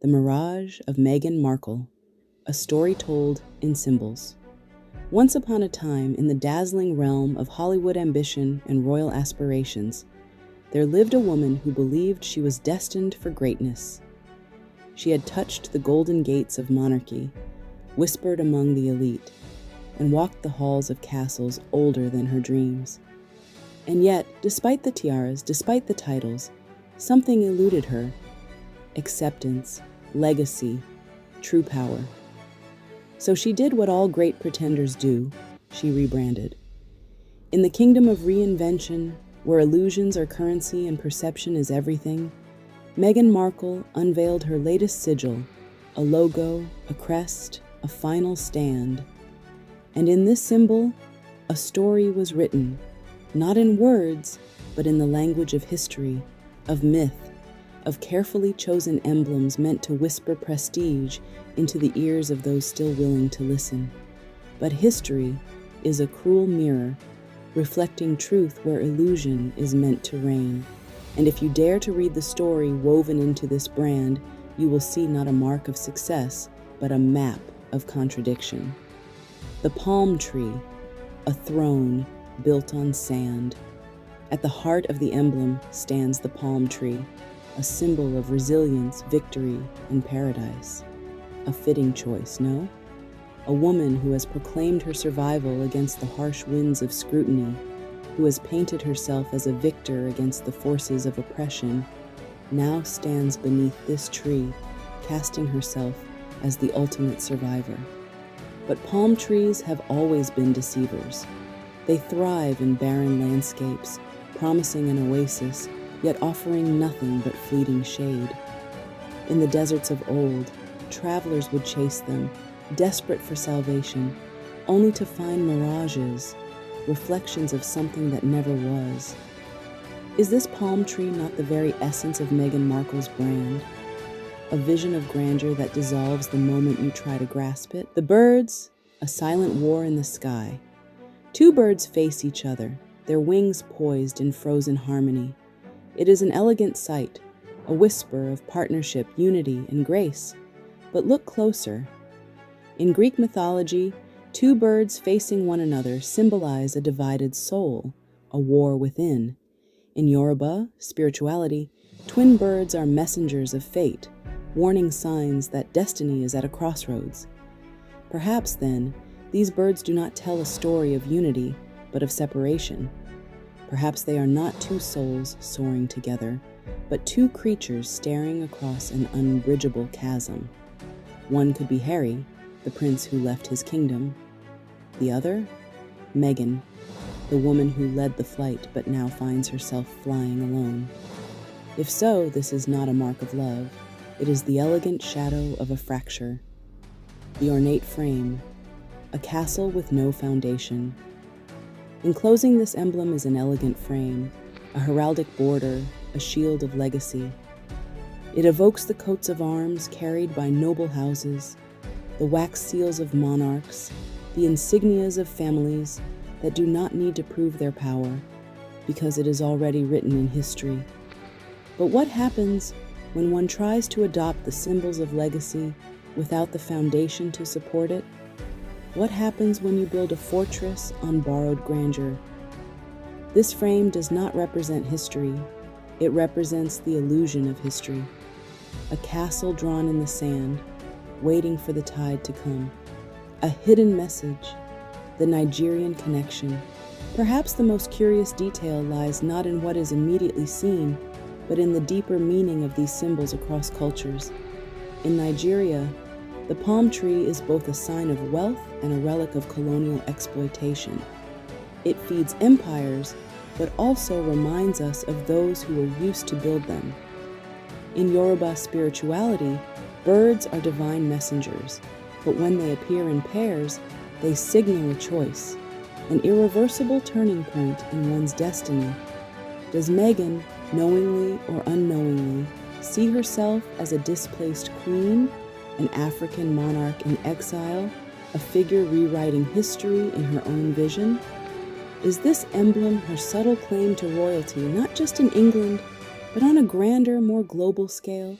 The Mirage of Meghan Markle, a story told in symbols. Once upon a time, in the dazzling realm of Hollywood ambition and royal aspirations, there lived a woman who believed she was destined for greatness. She had touched the golden gates of monarchy, whispered among the elite, and walked the halls of castles older than her dreams. And yet, despite the tiaras, despite the titles, something eluded her: acceptance, legacy, true power. So she did what all great pretenders do: she rebranded. In the kingdom of reinvention, where illusions are currency and perception is everything, Meghan Markle unveiled her latest sigil, a logo, a crest, a final stand. And in this symbol, a story was written, not in words, but in the language of history, of myth, of carefully chosen emblems meant to whisper prestige into the ears of those still willing to listen. But history is a cruel mirror, reflecting truth where illusion is meant to reign. And if you dare to read the story woven into this brand, you will see not a mark of success, but a map of contradiction. The palm tree, a throne built on sand. At the heart of the emblem stands the palm tree, a symbol of resilience, victory, and paradise. A fitting choice, no? A woman who has proclaimed her survival against the harsh winds of scrutiny, who has painted herself as a victor against the forces of oppression, now stands beneath this tree, casting herself as the ultimate survivor. But palm trees have always been deceivers. They thrive in barren landscapes, promising an oasis, yet offering nothing but fleeting shade. In the deserts of old, travelers would chase them, desperate for salvation, only to find mirages, reflections of something that never was. Is this palm tree not the very essence of Meghan Markle's brand? A vision of grandeur that dissolves the moment you try to grasp it? The birds, a silent war in the sky. Two birds face each other, their wings poised in frozen harmony. It is an elegant sight, a whisper of partnership, unity, and grace. But look closer. In Greek mythology, two birds facing one another symbolize a divided soul, a war within. In Yoruba spirituality, twin birds are messengers of fate, warning signs that destiny is at a crossroads. Perhaps, then, these birds do not tell a story of unity, but of separation. Perhaps they are not two souls soaring together, but two creatures staring across an unbridgeable chasm. One could be Harry, the prince who left his kingdom. The other, Meghan, the woman who led the flight but now finds herself flying alone. If so, this is not a mark of love. It is the elegant shadow of a fracture. The ornate frame, a castle with no foundation. Enclosing this emblem is an elegant frame, a heraldic border, a shield of legacy. It evokes the coats of arms carried by noble houses, the wax seals of monarchs, the insignias of families that do not need to prove their power, because it is already written in history. But what happens when one tries to adopt the symbols of legacy without the foundation to support it? What happens when you build a fortress on borrowed grandeur? This frame does not represent history. It represents the illusion of history. A castle drawn in the sand, waiting for the tide to come. A hidden message, the Nigerian connection. Perhaps the most curious detail lies not in what is immediately seen, but in the deeper meaning of these symbols across cultures. In Nigeria, the palm tree is both a sign of wealth and a relic of colonial exploitation. It feeds empires, but also reminds us of those who were used to build them. In Yoruba spirituality, birds are divine messengers, but when they appear in pairs, they signal a choice, an irreversible turning point in one's destiny. Does Meghan, knowingly or unknowingly, see herself as a displaced queen, an African monarch in exile, a figure rewriting history in her own vision? Is this emblem her subtle claim to royalty, not just in England, but on a grander, more global scale?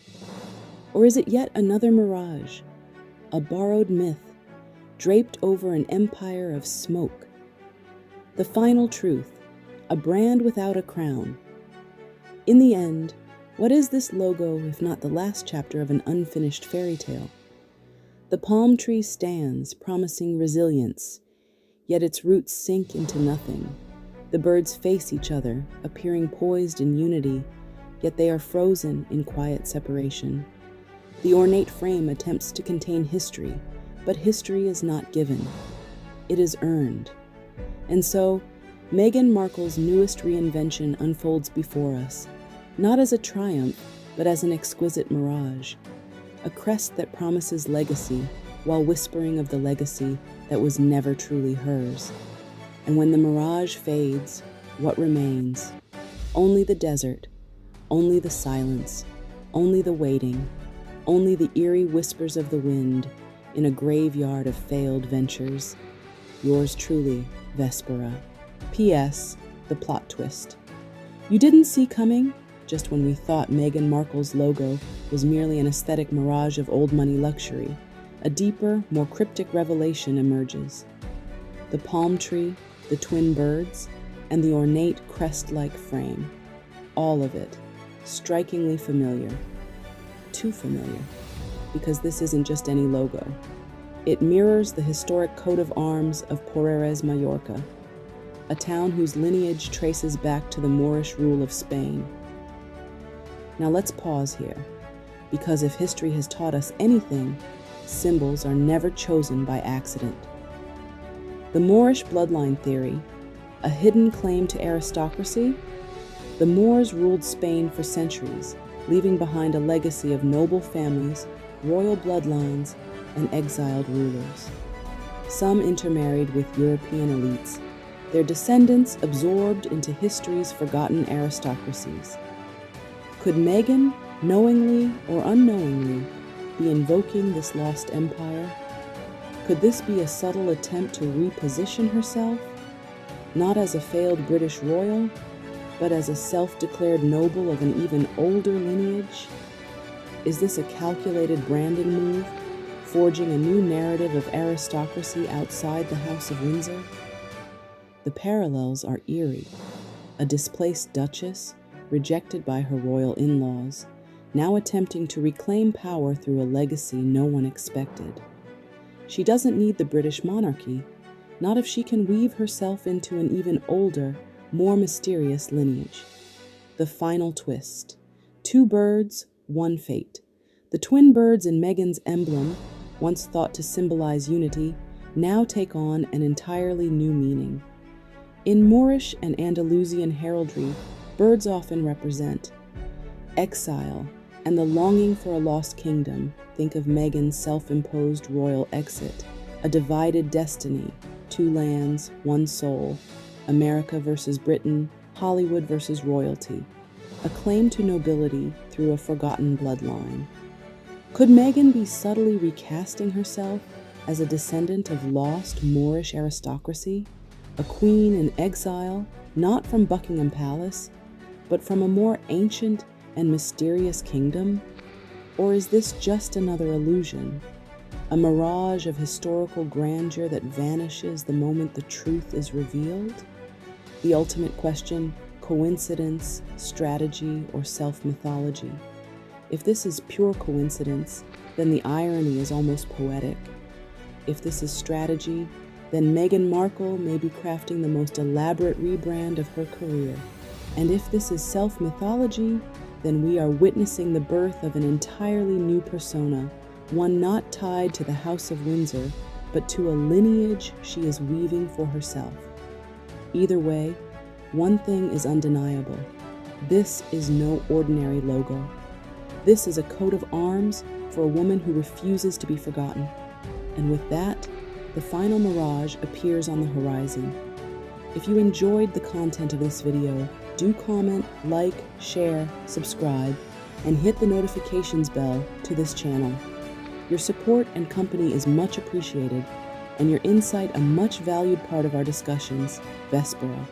Or is it yet another mirage, a borrowed myth, draped over an empire of smoke? The final truth, a brand without a crown. In the end, what is this logo if not the last chapter of an unfinished fairy tale? The palm tree stands, promising resilience, yet its roots sink into nothing. The birds face each other, appearing poised in unity, yet they are frozen in quiet separation. The ornate frame attempts to contain history, but history is not given. It is earned. And so, Meghan Markle's newest reinvention unfolds before us, not as a triumph, but as an exquisite mirage, a crest that promises legacy while whispering of the legacy that was never truly hers. And when the mirage fades, what remains? Only the desert, only the silence, only the waiting, only the eerie whispers of the wind in a graveyard of failed ventures. Yours truly, Vespera. P.S. The plot twist. You didn't see coming, just when we thought Meghan Markle's logo was merely an aesthetic mirage of old money luxury, a deeper, more cryptic revelation emerges. The palm tree, the twin birds, and the ornate crest-like frame. All of it, strikingly familiar. Too familiar, because this isn't just any logo. It mirrors the historic coat of arms of Porreres, Mallorca, a town whose lineage traces back to the Moorish rule of Spain. Now let's pause here, because if history has taught us anything, symbols are never chosen by accident. The Moorish bloodline theory, a hidden claim to aristocracy? The Moors ruled Spain for centuries, leaving behind a legacy of noble families, royal bloodlines, and exiled rulers. Some intermarried with European elites, their descendants absorbed into history's forgotten aristocracies. Could Meghan, knowingly or unknowingly, be invoking this lost empire? Could this be a subtle attempt to reposition herself, not as a failed British royal, but as a self-declared noble of an even older lineage? Is this a calculated branding move, forging a new narrative of aristocracy outside the House of Windsor? The parallels are eerie. A displaced Duchess, rejected by her royal in-laws, now attempting to reclaim power through a legacy no one expected. She doesn't need the British monarchy, not if she can weave herself into an even older, more mysterious lineage. The final twist. 2 birds, 1 fate. The twin birds in Meghan's emblem, once thought to symbolize unity, now take on an entirely new meaning. In Moorish and Andalusian heraldry, birds often represent exile and the longing for a lost kingdom. Think of Meghan's self-imposed royal exit, a divided destiny, 2 lands, 1 soul, America versus Britain, Hollywood versus royalty, a claim to nobility through a forgotten bloodline. Could Meghan be subtly recasting herself as a descendant of lost Moorish aristocracy, a queen in exile, not from Buckingham Palace, but from a more ancient and mysterious kingdom? Or is this just another illusion, a mirage of historical grandeur that vanishes the moment the truth is revealed? The ultimate question, coincidence, strategy, or self-mythology? If this is pure coincidence, then the irony is almost poetic. If this is strategy, then Meghan Markle may be crafting the most elaborate rebrand of her career. And if this is self-mythology, then we are witnessing the birth of an entirely new persona, one not tied to the House of Windsor, but to a lineage she is weaving for herself. Either way, one thing is undeniable. This is no ordinary logo. This is a coat of arms for a woman who refuses to be forgotten. And with that, the final mirage appears on the horizon. If you enjoyed the content of this video, do comment, like, share, subscribe, and hit the notifications bell to this channel. Your support and company is much appreciated, and your insight a much valued part of our discussions. Vespera.